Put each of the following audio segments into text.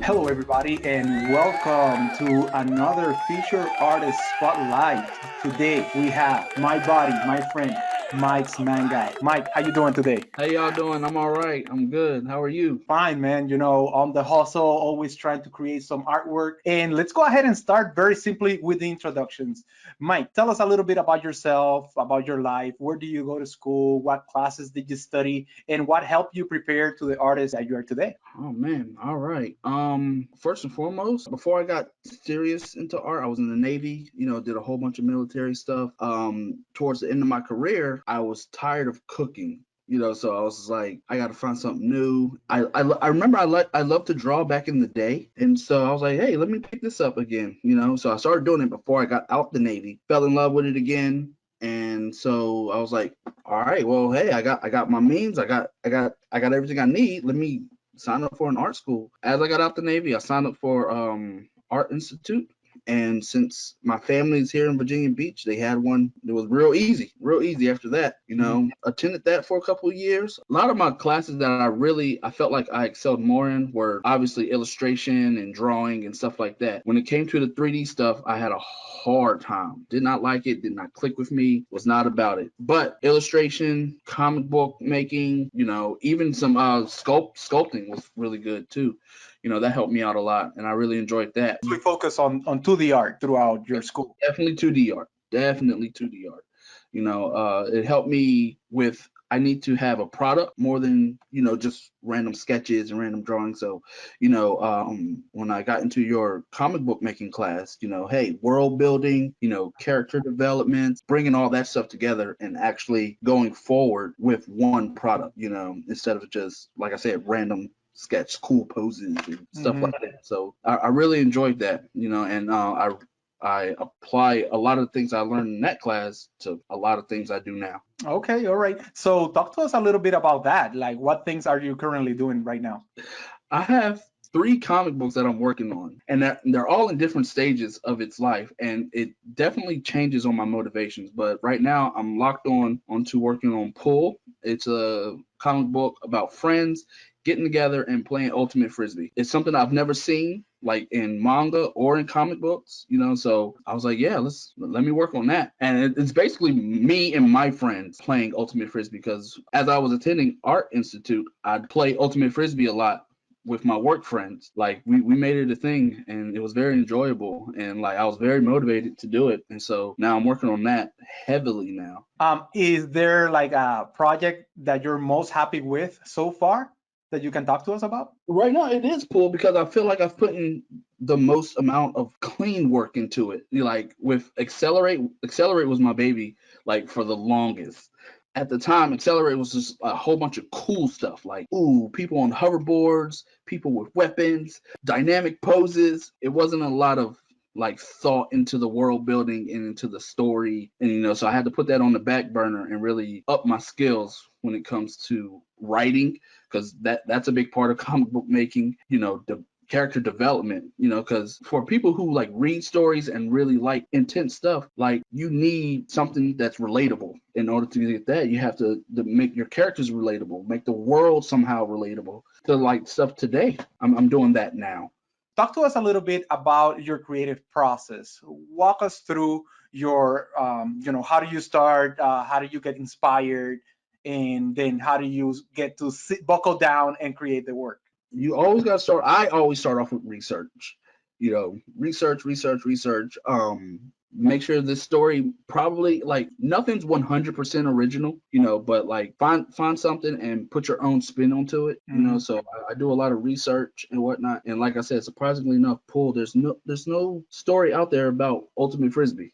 Hello, everybody, and welcome to another feature artist spotlight. Today we have my buddy, my friend, Mike's Manga. Mike, how you doing today? How y'all doing? I'm all right. I'm good. How are you? Fine, man. On the hustle, always trying to create some artwork. And let's go ahead and start very simply with the introductions. Mike, tell us a little bit about yourself, about your life. Where do you go to school? What classes did you study? And what helped you prepare to the artist that you are today? Oh man. All right. First and foremost, before I got serious into art, I was in the Navy, did a whole bunch of military stuff. Towards the end of my career, I was tired of cooking. So I was just like, I got to find something new. I remember I loved to draw back in the day, and so I was like, hey, let me pick this up again. So I started doing it before I got out the Navy. Fell in love with it again, and so I was like, all right, well, hey, I got my means, I got everything I need. Let me sign up for an art school. As I got out the Navy, I signed up for Art Institute. And since my family is here in Virginia Beach, they had one. It was real easy after that. Attended that for a couple of years. A lot of my classes that I felt like I excelled more in were obviously illustration and drawing and stuff like that. When it came to the 3D stuff, I had a hard time. Did not like it, did not click with me, was not about it. But illustration, comic book making, even some sculpting was really good too. That helped me out a lot, and I really enjoyed that. We focus on 2D art throughout your school. Definitely 2D art. Definitely 2D art. It helped me with I need to have a product more than just random sketches and random drawings. So, when I got into your comic book making class, hey, world building, character development, bringing all that stuff together and actually going forward with one product, instead of just like I said, random sketch, cool poses and stuff Mhm. like that. So I really enjoyed that, and I apply a lot of the things I learned in that class to a lot of things I do now. Okay, all right. So talk to us a little bit about that. Like, what things are you currently doing right now? I have three comic books that I'm working on, and they're all in different stages of its life, and it definitely changes on my motivations. But right now, I'm locked onto working on Pull. It's a comic book about friends getting together and playing ultimate frisbee. It's something I've never seen like in manga or in comic books, so I was like, yeah, let me work on that. And it's basically me and my friends playing ultimate frisbee, because as I was attending art institute, I'd play ultimate frisbee a lot with my work friends. Like we made it a thing, and it was very enjoyable, and like I was very motivated to do it. And so now I'm working on that heavily now. Is there like a project that you're most happy with so far that you can talk to us about? Right now it is Pool because I feel like I've put in the most amount of clean work into it. Like with Accelerate was my baby like for the longest. At the time, Accelerate was just a whole bunch of cool stuff like, ooh, people on hoverboards, people with weapons, dynamic poses. It wasn't a lot of like thought into the world building and into the story. And so I had to put that on the back burner and really up my skills when it comes to writing, because that's a big part of comic book making. The character development, because for people who like read stories and really like intense stuff, like you need something that's relatable. In order to get that, you have to make your characters relatable, make the world somehow relatable to like stuff today. I'm doing that now. Talk to us a little bit about your creative process. Walk us through how do you start? How do you get inspired? And then how do you get to buckle down and create the work? You always got to start. I always start off with research. Research. Make sure this story probably like nothing's 100% original, but like find something and put your own spin onto it, Mhm. So I do a lot of research and whatnot. And like I said, surprisingly enough, Pool, there's no story out there about Ultimate Frisbee,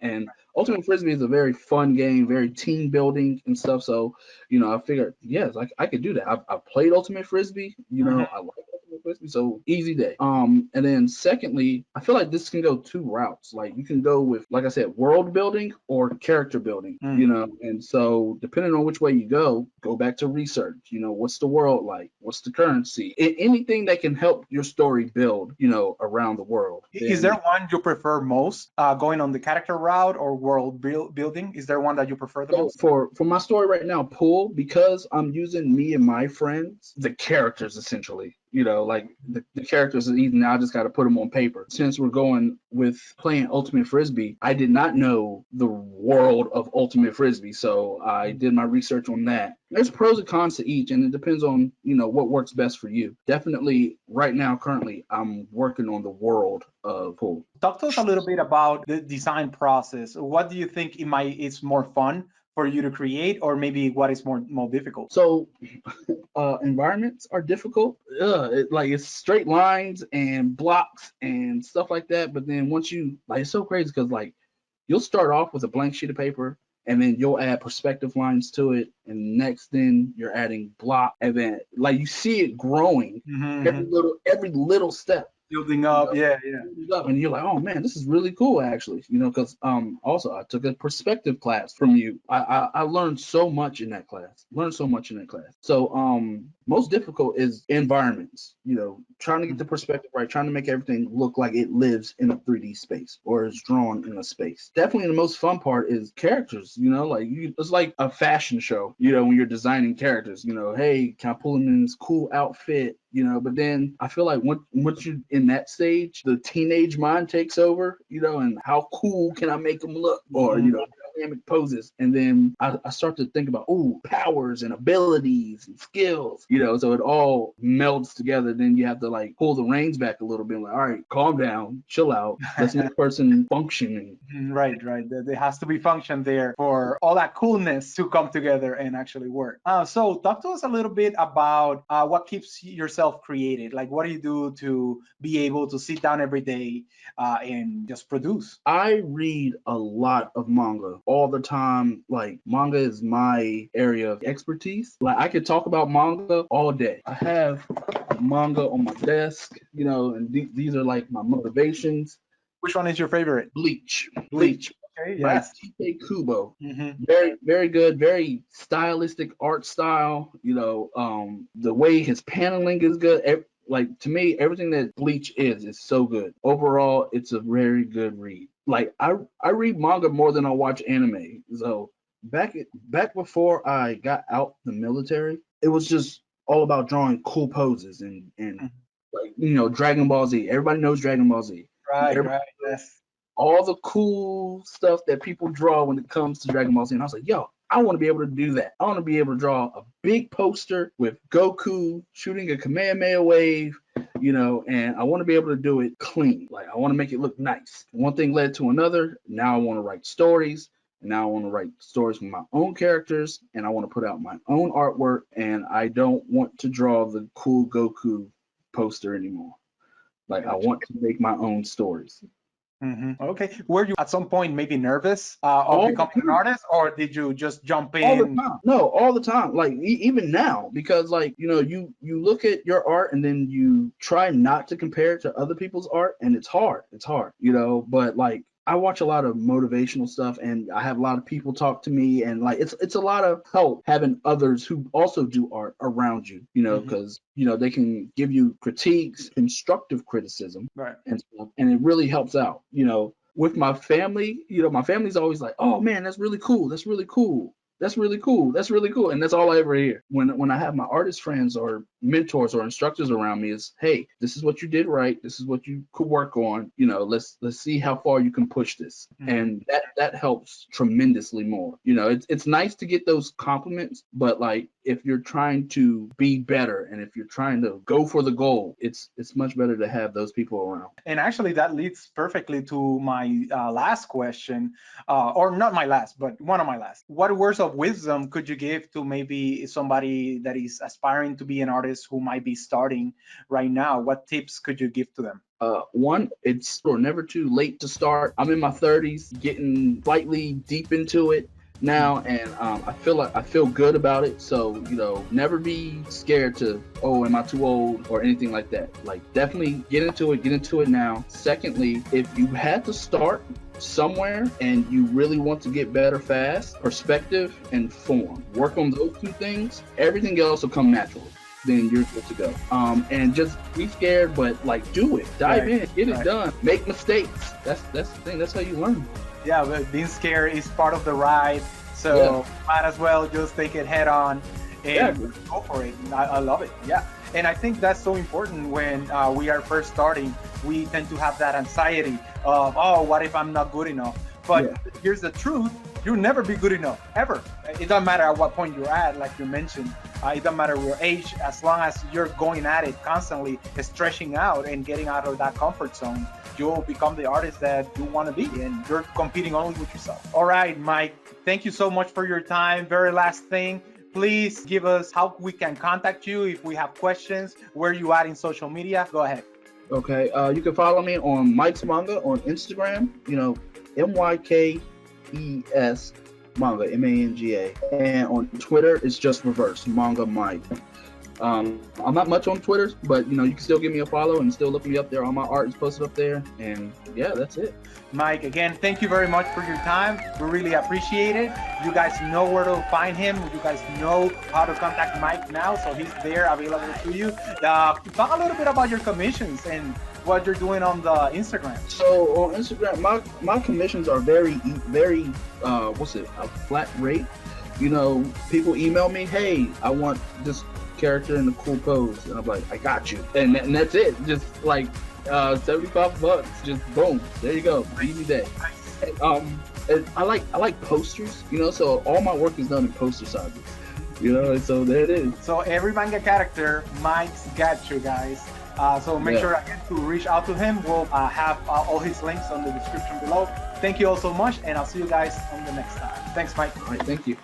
and Ultimate Frisbee is a very fun game, very team building and stuff. So I figured, yes, I could do that. I've played Ultimate Frisbee. Mhm. I like Ultimate Frisbee, so easy day. And then secondly, I feel like this can go two routes. Like you can go with, like I said, world building or character building. Mm. And so depending on which way you go back to research. What's the world like? What's the currency? Anything that can help your story build, around the world. Is there Then one you prefer most, going on the character route or building? Is there one that you prefer the so most? for my story right now, Pool, because I'm using me and my friends, the characters essentially. Like the characters are easy. Now I just got to put them on paper. Since we're going with playing Ultimate Frisbee, I did not know the world of Ultimate Frisbee, so I did my research on that. There's pros and cons to each, and it depends on what works best for you. Definitely, right now, currently, I'm working on the world of pool. Talk to us a little bit about the design process. What do you think it's more fun for you to create, or maybe what is more difficult? So environments are difficult. It's straight lines and blocks and stuff like that. But then once you it's so crazy because you'll start off with a blank sheet of paper and then you'll add perspective lines to it, and next then you're adding block, and then you see it growing every little step. Building up, yeah. And you're like, oh man, this is really cool, actually. Because also I took a perspective class from you. I learned so much in that class. So most difficult is environments. Trying to get the perspective right, trying to make everything look like it lives in a 3D space or is drawn in a space. Definitely the most fun part is characters. It's like a fashion show. When you're designing characters. Hey, can I pull them in this cool outfit? But then I feel like once you're in that stage, the teenage mind takes over, and how cool can I make them look, or dynamic poses, and then I start to think about powers and abilities and skills, so it all melds together. Then you have to pull the reins back a little bit, all right, calm down, chill out, let's make the person functioning. Right. There has to be function there for all that coolness to come together and actually work. So talk to us a little bit about what keeps yourself created. What do you do to be able to sit down every day and just produce? I read a lot of manga all the time. Manga is my area of expertise. I could talk about manga all day. I have manga on my desk, and these are my motivations. Which one is your favorite? Bleach. Okay, yes. TK Kubo. Mm-hmm. Very, very good. Very stylistic art style. The way his paneling is good. To me, everything that Bleach is so good. Overall, it's a very good read. I read manga more than I watch anime. So back before I got out the military, it was just all about drawing cool poses and Dragon Ball Z. Everybody knows Dragon Ball Z. Right, yes. All the cool stuff that people draw when it comes to Dragon Ball Z. And I was like, yo, I want to be able to do that. I want to be able to draw a big poster with Goku shooting a Kamehameha wave, and I want to be able to do it clean. I want to make it look nice. One thing led to another. Now I want to write stories. And now I want to write stories with my own characters, and I want to put out my own artwork, and I don't want to draw the cool Goku poster anymore. I want to make my own stories. Mm-hmm. Okay. Were you at some point maybe nervous of becoming an artist, or did you just jump in? All the time. No, all the time. Even now, because you look at your art and then you try not to compare it to other people's art, and it's hard. But I watch a lot of motivational stuff, and I have a lot of people talk to me, and it's a lot of help having others who also do art around you, because they can give you critiques, constructive criticism, right, and stuff, and it really helps out. With my family, my family's always like, "Oh man, that's really cool. That's really cool. That's really cool. That's really cool." And that's all I ever hear. When I have my artist friends or mentors or instructors around me is, hey, this is what you did right. This is what you could work on. Let's see how far you can push this. Mm-hmm. And that helps tremendously more. It's nice to get those compliments, but if you're trying to be better and if you're trying to go for the goal, it's much better to have those people around. And actually that leads perfectly to my last question, or not my last, but one of my last. What words of wisdom could you give to maybe somebody that is aspiring to be an artist who might be starting right now? What tips could you give to them? One, it's never too late to start. I'm in my 30s, getting slightly deep into it now, and I feel good about it. So never be scared to, am I too old or anything like that. Definitely get into it now. Secondly, if you had to start somewhere and you really want to get better fast, perspective and form, work on those two things, everything else will come naturally. Then you're good to go. And just be scared, but do it, dive in, get it done, make mistakes. That's the thing. That's how you learn. Yeah, but being scared is part of the ride, so might as well just take it head on and Exactly. go for it. I love it. Yeah. And I think that's so important when we are first starting. We tend to have that anxiety of, oh, what if I'm not good enough? But Yeah. here's the truth: you'll never be good enough ever. It doesn't matter at what point you're at, like you mentioned. It doesn't matter your age, as long as you're going at it constantly, stretching out and getting out of that comfort zone, you'll become the artist that you want to be, and you're competing only with yourself. All right, Myke, thank you so much for your time. Very last thing, please give us how we can contact you if we have questions. Where you at in social media? Go ahead. Okay. You can follow me on Mike's Manga on Instagram. Mykes Manga, Manga. And on Twitter, it's just reverse, Manga Mike. I'm not much on Twitter, but you can still give me a follow and still look me up there. All my art is posted up there, and yeah, that's it. Myke, again, thank you very much for your time. We really appreciate it. You guys know where to find him. You guys know how to contact Myke now, so he's there available to you. Talk a little bit about your commissions and what you're doing on the Instagram. So on Instagram, my commissions are very a flat rate. People email me, hey, I want this character in a cool pose, and I'm like, I got you, and that's it. Just like $75, just boom, there you go, easy day. And I like posters, so all my work is done in poster sizes, and so there it is. So every manga character, Mike's got you guys. So make sure again to reach out to him. We'll have all his links on the description below. Thank you all so much, and I'll see you guys on the next time. Thanks, Myke. All right, thank you.